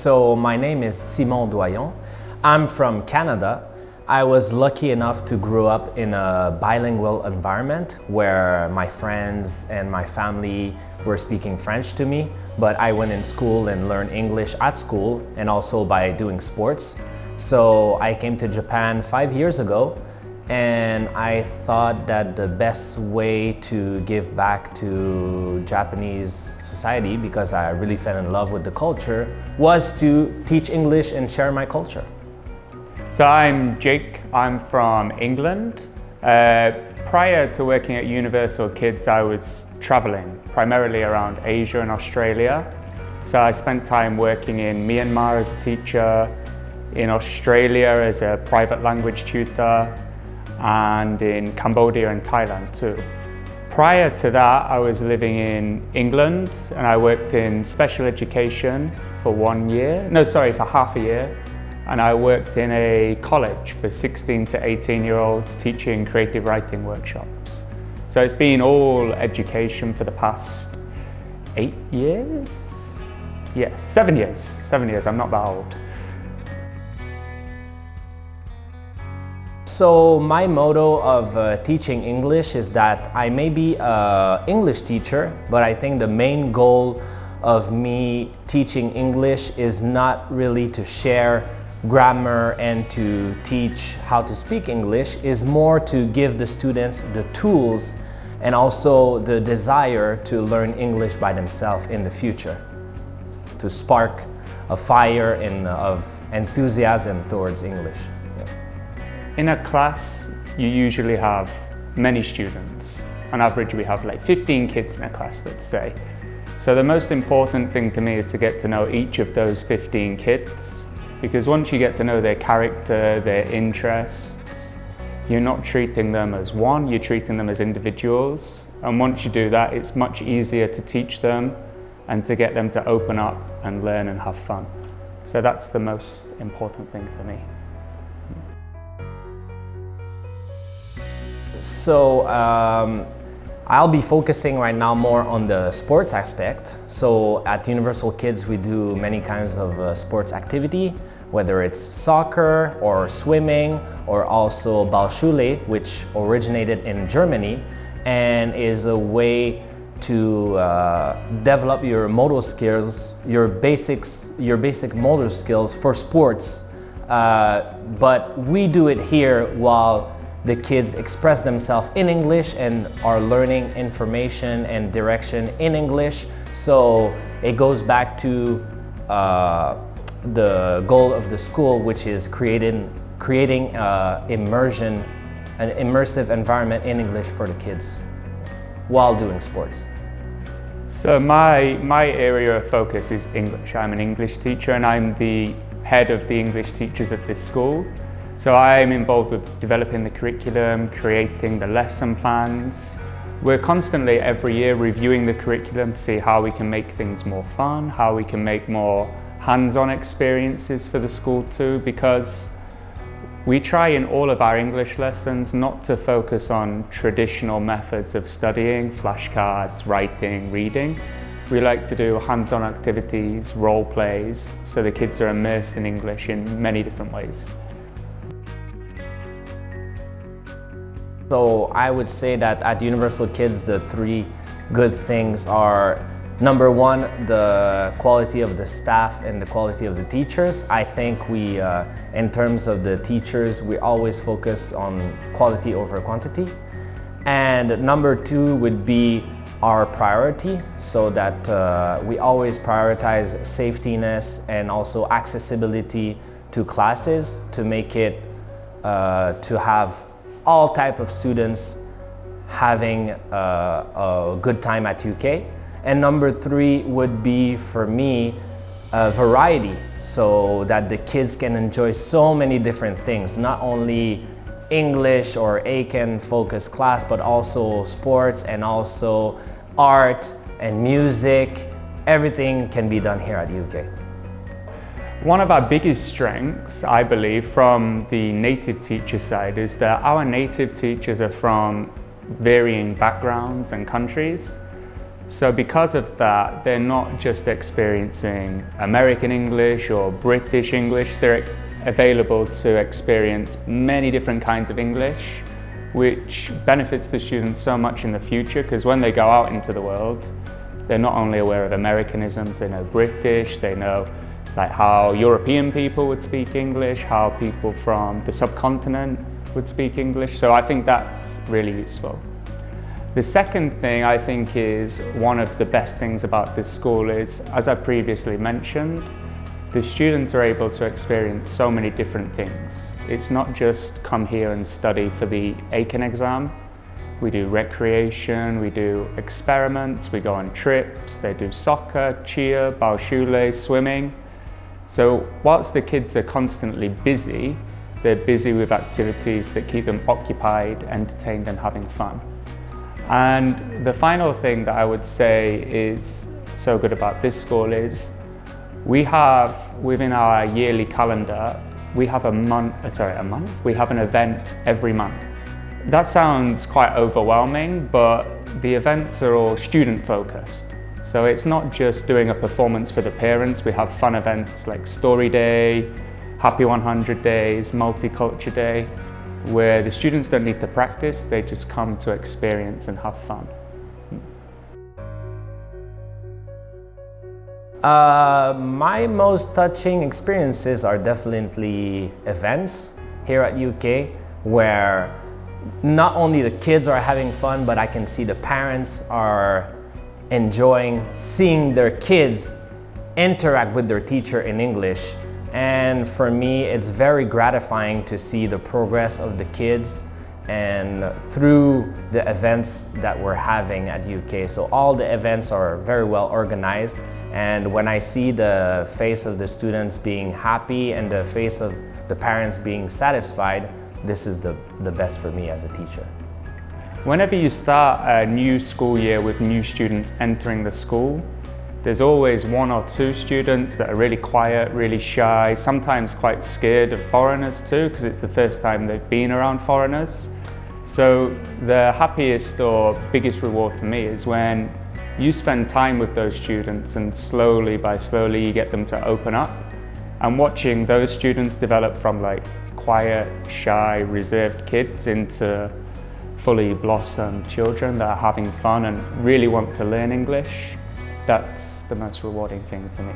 So my name is Simon Doyon. I'm from Canada. I was lucky enough to grow up in a bilingual environment where my friends and my family were speaking French to me, but I went in school and learned English at school and also by doing sports. So I came to Japan 5 years ago, and I thought that the best way to give back to Japanese society, because I really fell in love with the culture, was to teach English and share my culture. So I'm Jake, I'm from England. Prior to working at Universal Kids, I was traveling primarily around Asia and Australia. So I spent time working in Myanmar as a teacher, in Australia as a private language tutor, and in Cambodia and Thailand too. Prior to that, I was living in England and I worked in special education for half a year. And I worked in a college for 16 to 18-year-olds teaching creative writing workshops. So it's been all education for the past 8 years? Yeah, 7 years. 7 years, I'm not that old. So my motto of teaching English is that I may be an English teacher, but I think the main goal of me teaching English is not really to share grammar and to teach how to speak English, is more to give the students the tools and also the desire to learn English by themselves in the future, to spark a fire of enthusiasm towards English. Yes. In a class, you usually have many students. On average, we have like 15 kids in a class, let's say. So the most important thing to me is to get to know each of those 15 kids, because once you get to know their character, their interests, you're not treating them as one, you're treating them as individuals. And once you do that, it's much easier to teach them and to get them to open up and learn and have fun. So that's the most important thing for me. So I'll be focusing right now more on the sports aspect. So at Universal Kids, we do many kinds of sports activity, whether it's soccer or swimming, or also Ballschule, which originated in Germany and is a way to develop your motor skills, your basic motor skills for sports. But we do it here while the kids express themselves in English and are learning information and direction in English. So it goes back to the goal of the school, which is creating immersion, an immersive environment in English for the kids while doing sports. So my area of focus is English. I'm an English teacher and I'm the head of the English teachers at this school. So I'm involved with developing the curriculum, creating the lesson plans. We're constantly every year reviewing the curriculum to see how we can make things more fun, how we can make more hands-on experiences for the school too, because we try in all of our English lessons not to focus on traditional methods of studying, flashcards, writing, reading. We like to do hands-on activities, role plays, so the kids are immersed in English in many different ways. So I would say that at Universal Kids, the three good things are: number one, the quality of the staff and the quality of the teachers. I think we, in terms of the teachers, we always focus on quality over quantity. And number two would be our priority, so that we always prioritize safetiness and also accessibility to classes to make it, to have all type of students having a good time at UK. And number three would be, for me, variety, so that the kids can enjoy so many different things, not only English or ACAN focused class, but also sports and also art and music. Everything can be done here at UK. One of our biggest strengths, I believe, from the native teacher side is that our native teachers are from varying backgrounds and countries. So because of that, they're not just experiencing American English or British English, they're available to experience many different kinds of English, which benefits the students so much in the future, because when they go out into the world, they're not only aware of Americanisms, they know British, they know like how European people would speak English, how people from the subcontinent would speak English. So I think that's really useful. The second thing I think is one of the best things about this school is, as I previously mentioned, the students are able to experience so many different things. It's not just come here and study for the Aiken exam. We do recreation, we do experiments, we go on trips, they do soccer, cheer, baoshule, swimming. So whilst the kids are constantly busy, they're busy with activities that keep them occupied, entertained and having fun. And the final thing that I would say is so good about this school is we have, within our yearly calendar, we have we have an event every month. That sounds quite overwhelming, but the events are all student focused. So it's not just doing a performance for the parents, we have fun events like Story Day, Happy 100 Days, Multicultural Day, where the students don't need to practice, they just come to experience and have fun. My most touching experiences are definitely events here at UK, where not only the kids are having fun, but I can see the parents are enjoying seeing their kids interact with their teacher in English. And for me, it's very gratifying to see the progress of the kids and through the events that we're having at UK. So all the events are very well organized, and when I see the face of the students being happy and the face of the parents being satisfied, this is the best for me as a teacher. Whenever you start a new school year with new students entering the school, there's always one or two students that are really quiet, really shy, sometimes quite scared of foreigners too, because it's the first time they've been around foreigners. So the happiest or biggest reward for me is when you spend time with those students and slowly you get them to open up. And watching those students develop from like quiet, shy, reserved kids into fully blossomed children that are having fun and really want to learn English, that's the most rewarding thing for me.